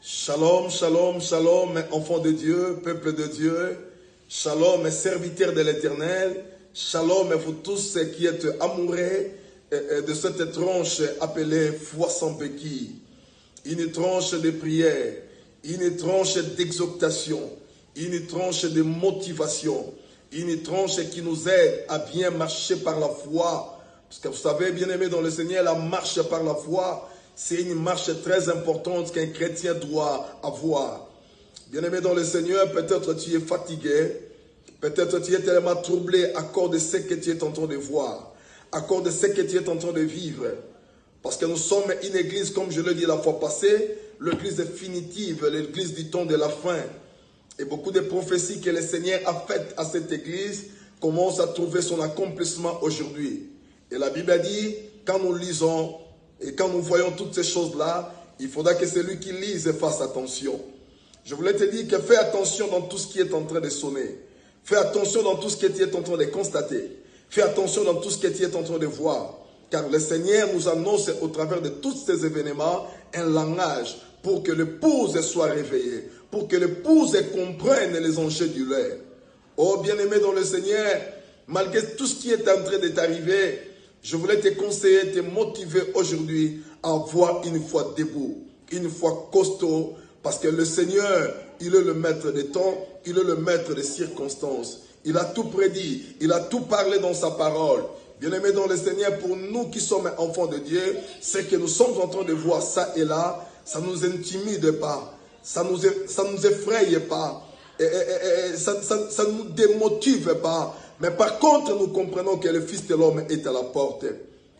Shalom, shalom, shalom, enfants de Dieu, peuple de Dieu. Shalom, serviteurs de l'Éternel. Shalom, vous tous qui êtes amoureux de cette tranche appelée foi sans béquille. Une tranche de prière, une tranche d'exhortation, une tranche de motivation, une tranche qui nous aide à bien marcher par la foi. Parce que vous savez, bien-aimés dans le Seigneur, la marche par la foi, c'est une marche très importante qu'un chrétien doit avoir. Bien-aimé dans le Seigneur, peut-être tu es fatigué, peut-être tu es tellement troublé à cause de ce que tu es en train de voir, à cause de ce que tu es en train de vivre. Parce que nous sommes une église, comme je l'ai dit la fois passée, l'église définitive, l'église du temps de la fin. Et beaucoup de prophéties que le Seigneur a faites à cette église commencent à trouver son accomplissement aujourd'hui. Et la Bible a dit, quand nous lisons et quand nous voyons toutes ces choses-là, il faudra que celui qui lise fasse attention. Je voulais te dire que fais attention dans tout ce qui est en train de sonner. Fais attention dans tout ce que tu es en train de constater. Fais attention dans tout ce que tu es en train de voir. Car le Seigneur nous annonce au travers de tous ces événements un langage pour que l'épouse soit réveillée, pour que l'épouse comprenne les enjeux du leur. Oh bien-aimé dans le Seigneur, malgré tout ce qui est en train de t'arriver, je voulais te conseiller, te motiver aujourd'hui à avoir une foi debout, une foi costaud, parce que le Seigneur, il est le maître des temps, il est le maître des circonstances. Il a tout prédit, il a tout parlé dans sa parole. Bien-aimés dans le Seigneur, pour nous qui sommes enfants de Dieu, c'est que nous sommes en train de voir ça et là, ça ne nous intimide pas, ça nous effraie pas, ça ne nous démotive pas. Mais par contre, nous comprenons que le Fils de l'homme est à la porte.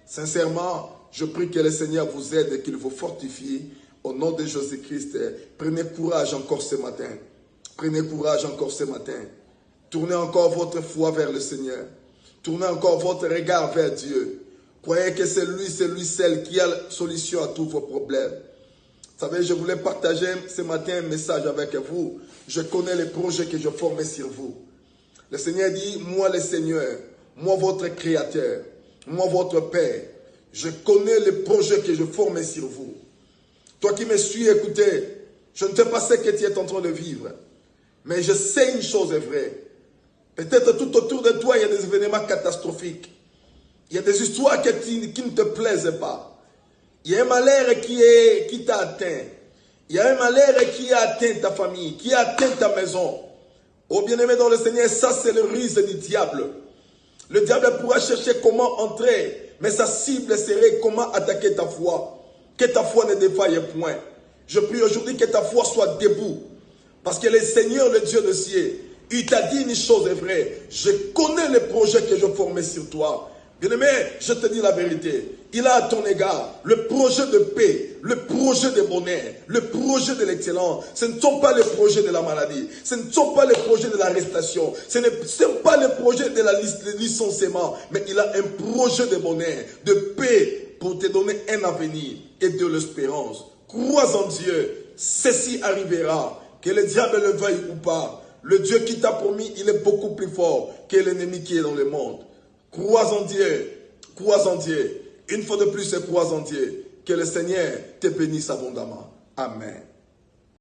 Sincèrement, je prie que le Seigneur vous aide et qu'il vous fortifie. Au nom de Jésus-Christ, prenez courage encore ce matin. Prenez courage encore ce matin. Tournez encore votre foi vers le Seigneur. Tournez encore votre regard vers Dieu. Croyez que c'est lui, celle qui a la solution à tous vos problèmes. Vous savez, je voulais partager ce matin un message avec vous. Je connais les projets que je formais sur vous. Le Seigneur dit, moi le Seigneur, moi votre Créateur, moi votre Père, je connais les projets que je forme sur vous. Toi qui me suis écouté, je ne sais pas ce que tu es en train de vivre, mais je sais une chose est vraie. Peut-être tout autour de toi, il y a des événements catastrophiques. Il y a des histoires qui ne te plaisent pas. Il y a un malheur qui t'a atteint. Il y a un malheur qui a atteint ta famille, qui a atteint ta maison. Oh bien-aimé dans le Seigneur, ça c'est le ruse du diable. Le diable pourra chercher comment entrer, mais sa cible serait comment attaquer ta foi. Que ta foi ne défaille point. Je prie aujourd'hui que ta foi soit debout. Parce que le Seigneur, le Dieu de ciel, il t'a dit une chose est vraie. Je connais les projets que je formais sur toi. Bien-aimé, je te dis la vérité. Il a à ton égard le projet de paix, le projet de bonheur, le projet de l'excellence. Ce ne sont pas les projets de la maladie. Ce ne sont pas les projets de l'arrestation. Ce ne sont pas les projets de la licenciement. Mais il a un projet de bonheur, de paix pour te donner un avenir et de l'espérance. Crois en Dieu. Ceci arrivera. Que le diable le veuille ou pas. Le Dieu qui t'a promis, il est beaucoup plus fort que l'ennemi qui est dans le monde. Crois en Dieu. Crois en Dieu. Une fois de plus, crois en Dieu. Que le Seigneur te bénisse abondamment. Amen.